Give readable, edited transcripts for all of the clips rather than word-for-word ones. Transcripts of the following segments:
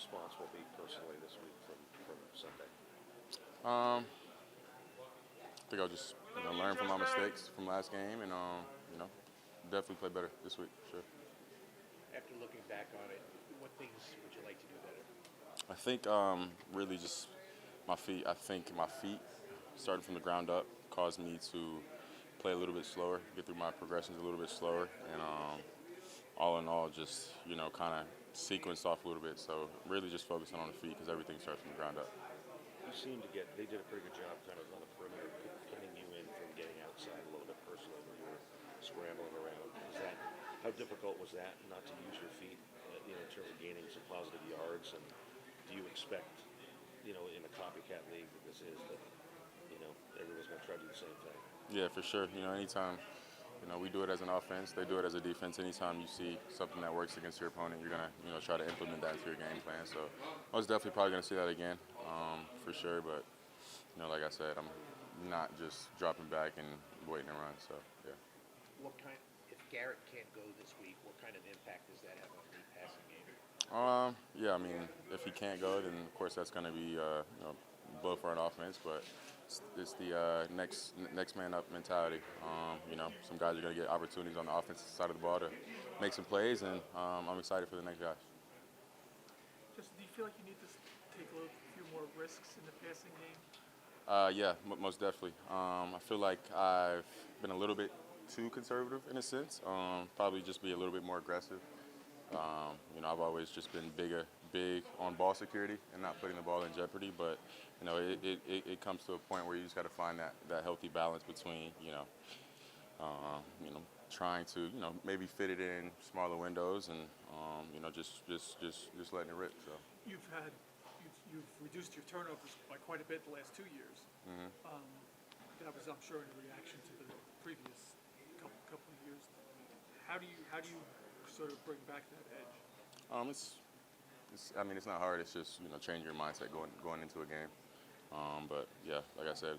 response will be personally this week from Sunday? Um, I think I'll just learn from my mistakes from last game and you know definitely play better this week. Sure. After looking back on it, what things would you like to do better? I think really just my feet. I think my feet starting from the ground up caused me to play a little bit slower, get through my progressions a little bit slower, and all in all, just kind of sequenced off a little bit. So really just focusing on the feet because everything starts from the ground up. You seem to get, they did a pretty good job kind of on the perimeter, pinning you in from getting outside a little bit personally when you were scrambling around. How difficult was that not to use your feet, in terms of gaining some positive yards? And do you expect, in a copycat league that this is, that, everyone's going to try to do the same thing? Yeah, for sure. Anytime we do it as an offense, they do it as a defense. Anytime you see something that works against your opponent, you're gonna try to implement that into your game plan. So I was definitely probably gonna see that again, for sure. But like I said, I'm not just dropping back and waiting to run. So yeah. If Garrett can't go this week, what kind of impact does that have on the passing game? Yeah, I mean, if he can't go, then of course that's going to be blow for an offense. But it's the next man up mentality. Some guys are going to get opportunities on the offensive side of the ball to make some plays, and I'm excited for the next guys. Just, do you feel like you need to take a few more risks in the passing game? Yeah, most definitely. I feel like I've been a little bit too conservative in a sense. Probably just be a little bit more aggressive. I've always just been big on ball security and not putting the ball in jeopardy. But it comes to a point where you just got to find that healthy balance between trying to maybe fit it in smaller windows and just letting it rip. So. You've reduced your turnovers by quite a bit the last 2 years. Mm-hmm. That was, I'm sure, in reaction to the previous couple of years. How do you sort of bring back that edge? It's not hard. It's just changing your mindset going into a game. But yeah, like I said,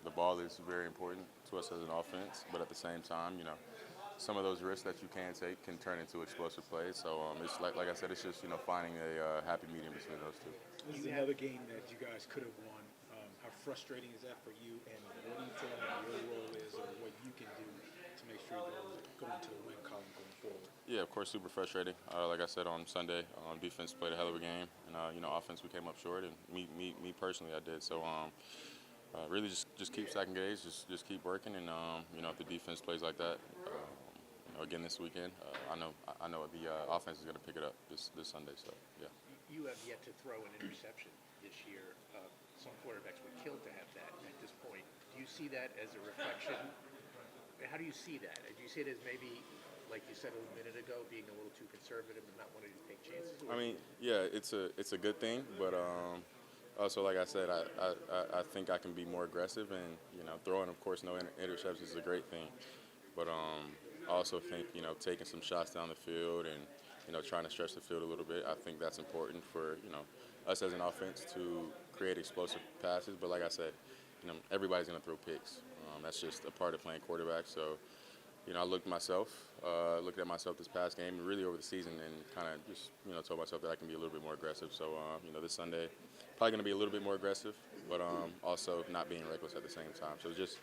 the ball is very important to us as an offense. But at the same time, some of those risks that you can take can turn into explosive plays. So it's like I said, it's just finding a happy medium between those two. This is another game that you guys could have won. How frustrating is that for you? And what do you feel like your role is, or what you can do to make sure you're going to the win column going forward? Yeah, of course, super frustrating. Like I said on Sunday, defense played a hell of a game, and offense we came up short, and me personally, I did. So really just keep stacking games, just keep working, and if the defense plays like that, again this weekend, I know the offense is going to pick it up this Sunday. So yeah. You have yet to throw an interception this year. Some quarterbacks would kill to have that at this point. Do you see that as a reflection? How do you see that? Do you see it as maybe, like you said a minute ago, being a little too conservative and not wanting to take chances? I mean, yeah, it's a good thing, but also, like I said, I think I can be more aggressive, and throwing, of course, no interceptions is a great thing, but I also think taking some shots down the field and trying to stretch the field a little bit. I think that's important for us as an offense to create explosive passes. But like I said, everybody's going to throw picks. That's just a part of playing quarterback. So I looked at myself this past game, and really over the season, and kind of just told myself that I can be a little bit more aggressive. So this Sunday, probably going to be a little bit more aggressive, but also not being reckless at the same time. So just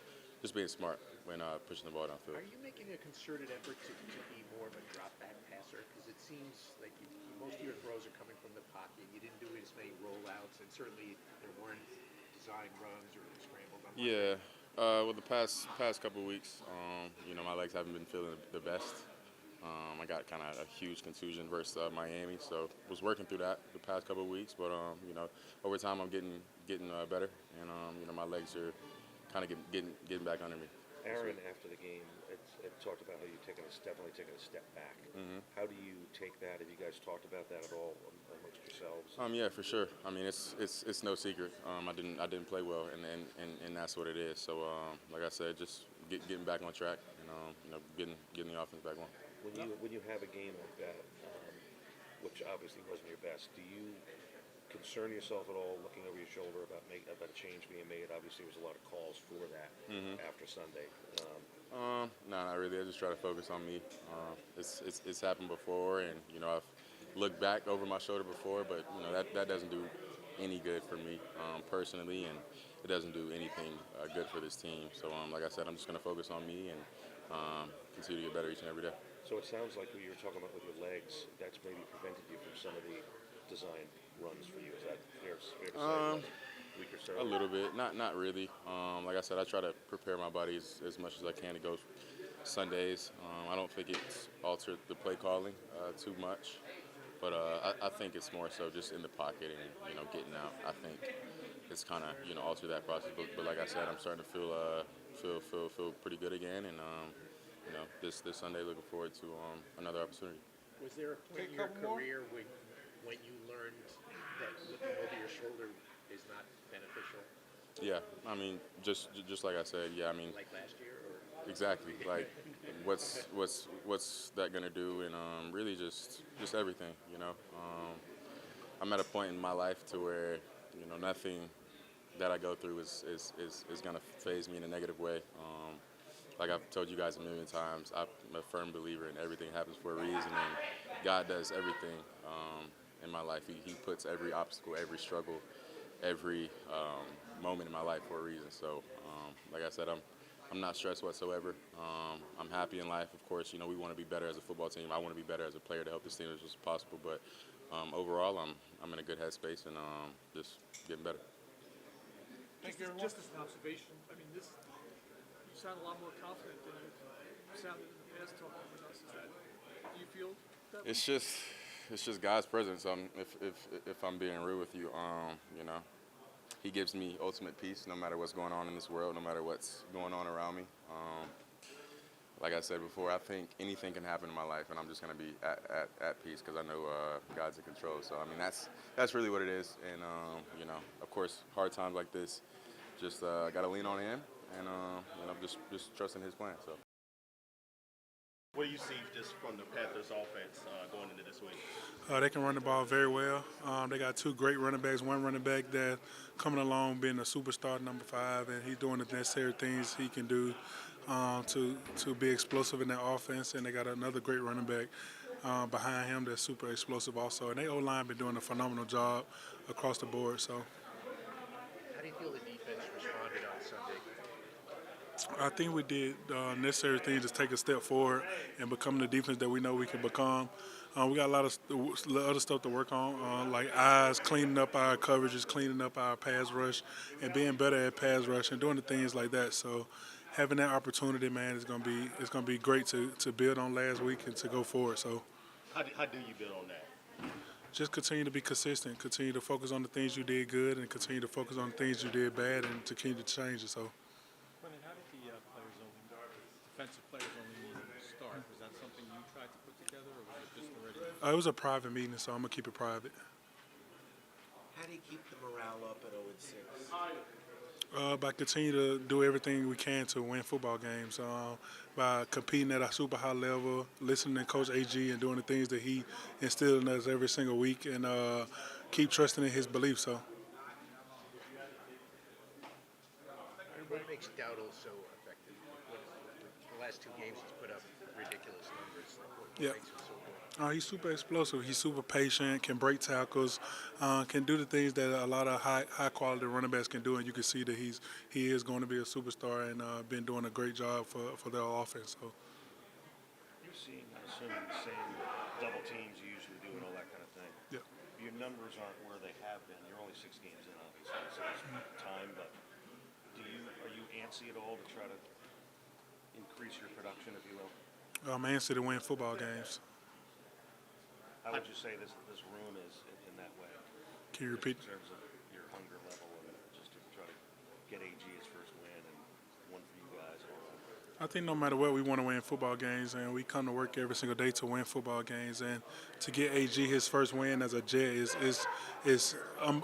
being smart when pushing the ball downfield. Are you making a concerted effort to be more of a drop-back passer? Because it seems like most of your throws are coming from the pocket. You didn't do as many rollouts, and certainly there weren't design runs or scrambles. Yeah. Well, the past couple of weeks, my legs haven't been feeling the best. I got kind of a huge contusion versus Miami, so was working through that the past couple of weeks. But over time, I'm getting better, and my legs are kind of getting back under me. Aaron, after the game, had talked about how you've definitely taken a step back. Mm-hmm. How do you take that? Have you guys talked about that at all amongst yourselves? Yeah, for sure. I mean, it's no secret. I didn't play well, and that's what it is. So, like I said, just getting back on track, and getting the offense back on. When you have a game like that, which obviously wasn't your best, do you concern yourself at all looking over your shoulder about a change being made? Obviously, there was a lot of calls for that after Sunday. No, not really. I just try to focus on me. It's happened before, and looked back over my shoulder before, but that doesn't do any good for me personally, and it doesn't do anything good for this team. So like I said, I'm just going to focus on me and continue to get better each and every day. So it sounds like what you were talking about with your legs, that's maybe prevented you from some of the design runs for you. Is that fair to say? Last week or so? A little bit, not really. Like I said, I try to prepare my body as much as I can to go Sundays. I don't think it's altered the play calling too much, but I think it's more so just in the pocket and getting out. I think it's kind of altered that process. But like I said, I'm starting to feel pretty good again, and this Sunday, looking forward to another opportunity. Was there a point in your career when you learned that looking over your shoulder is not beneficial? Yeah, I mean, just like I said, yeah, I mean, Like last year, or? exactly. Like, what's that gonna do? And really just everything. I'm at a point in my life to where nothing that I go through is gonna phase me in a negative way. Like I've told you guys a million times, I'm a firm believer in everything happens for a reason, and God does everything in my life. He puts every obstacle, every struggle, every moment in my life for a reason. So, like I said, I'm not stressed whatsoever. I'm happy in life. Of course, we want to be better as a football team. I want to be better as a player to help this team as much as possible. But overall, I'm in a good headspace and just getting better. Just as an observation, I mean, you sound a lot more confident than you sounded in the past talking with us. Do you feel that way? It's just God's presence. If I'm being real with you, He gives me ultimate peace no matter what's going on in this world, no matter what's going on around me. Like I said before, I think anything can happen in my life, and I'm just going to be at peace because I know God's in control. So, I mean, that's really what it is. And, of course, hard times like this, just got to lean on Him and, just trusting His plan. So. What do you see just from the Panthers offense going into this week? They can run the ball very well. They got two great running backs. One running back that coming along being a superstar, number 5, and he's doing the necessary things he can do to be explosive in that offense. And they got another great running back behind him that's super explosive also. And they O-line been doing a phenomenal job across the board. So How do you feel the defense responded on Sunday? I think we did necessary things to take a step forward and become the defense that we know we can become. We got a lot of other stuff to work on, like eyes, cleaning up our coverages, cleaning up our pass rush, and being better at pass rush and doing the things like that. So having that opportunity, man, it's gonna be great to build on last week and to go forward. So How do you build on that? just continue to be consistent, continue to focus on the things you did good, and continue to focus on the things you did bad, and to continue to change it. So. Brendan, how did the defensive players only need to start? Was that something you tried to put together, or was it just already? It was a private meeting, so I'm gonna keep it private. How do you keep the morale up at 0-6? By continue to do everything we can to win football games. By competing at a super high level, listening to Coach AG and doing the things that he instilled in us every single week, and keep trusting in his beliefs. So. What makes Dowdle so effective? The last 2 games he's put up ridiculous numbers. What Yeah. makes him so good? He's super explosive. He's super patient, can break tackles, can do the things that a lot of high quality running backs can do. And you can see that he is going to be a superstar and been doing a great job for their offense. So. You're seeing, I'm assuming, the same double teams you usually do and all that kind of thing. Yeah. Your numbers aren't where they have been. You're only 6 games in, obviously, so it's time. But are you antsy at all to try to increase your production, if you will? I'm anxious to win football games. How would you say this room is in that way? Can you repeat? In terms of your hunger level and just to try to get AG his first win and one for you guys and all that? I think no matter what, we want to win football games, and we come to work every single day to win football games. And to get AG his first win as a Jet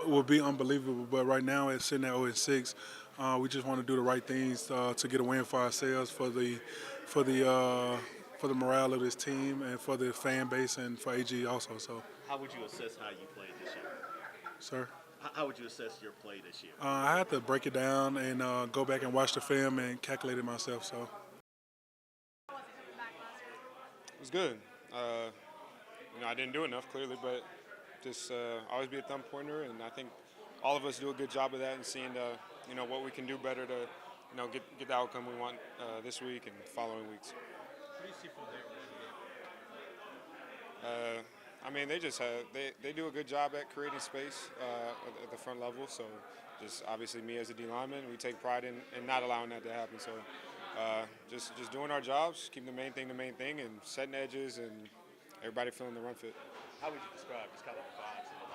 will be unbelievable. But right now, it's sitting at 0-6. We just want to do the right things to get a win for ourselves, for the morale of this team, and for the fan base, and for AG also. So. How would you assess how you played this year? Sir. How would you assess your play this year? I had to break it down and go back and watch the film and calculate it myself. So. It was good. I didn't do enough clearly, but just always be a thumb pointer, and I think all of us do a good job of that and seeing what we can do better to get the outcome we want this week and following weeks. What do you see from there? I mean, they do a good job at creating space at the front level. So just obviously me as a D lineman, we take pride in not allowing that to happen. So just doing our jobs, keeping the main thing, and setting edges, and everybody feeling the run fit. How would you describe just kind of the vibes in the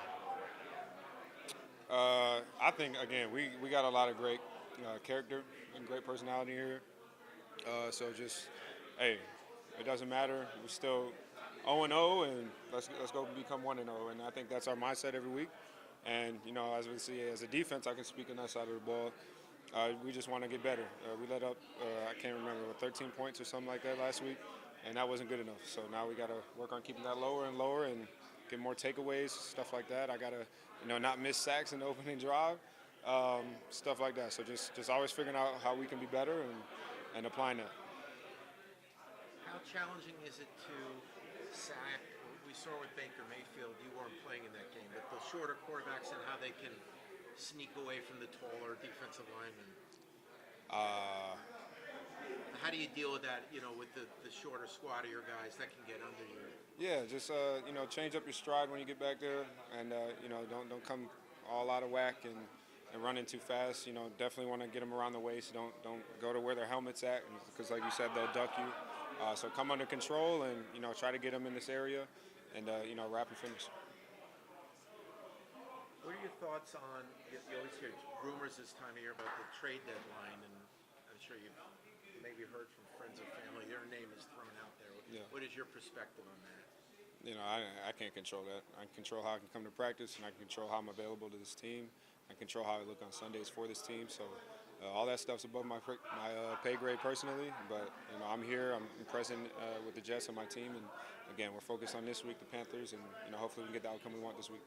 locker room? I think again we got a lot of great character and great personality here. So just hey, it doesn't matter. We're still 0-0, and let's go become 1-0. And I think that's our mindset every week. And as we see as a defense, I can speak on that side of the ball. We just want to get better. We let up I can't remember 13 points or something like that last week, and that wasn't good enough. So now we got to work on keeping that lower and lower and get more takeaways, stuff like that. I got to not miss sacks in the opening drive, stuff like that. So just always figuring out how we can be better and applying that. How challenging is it to sack? We saw with Baker Mayfield, you weren't playing in that game, but the shorter quarterbacks and how they can sneak away from the taller defensive linemen. How do you deal with that, with the shorter, squattier guys that can get under you? Yeah, just change up your stride when you get back there, and don't come all out of whack and running too fast. Definitely want to get them around the waist. Don't go to where their helmet's at, because like you said, they'll duck you. So come under control and try to get them in this area, and wrap and finish. What are your thoughts on? You always hear rumors this time of year about the trade deadline, and I'm sure you've maybe heard from friends or family. Their name is thrown out there. Yeah. What is your perspective on that? I can't control that. I can control how I can come to practice, and I can control how I'm available to this team. I control how I look on Sundays for this team. So all that stuff's above my pay grade personally. But I'm here. I'm present with the Jets on my team, and again, we're focused on this week, the Panthers, and hopefully we can get the outcome we want this week.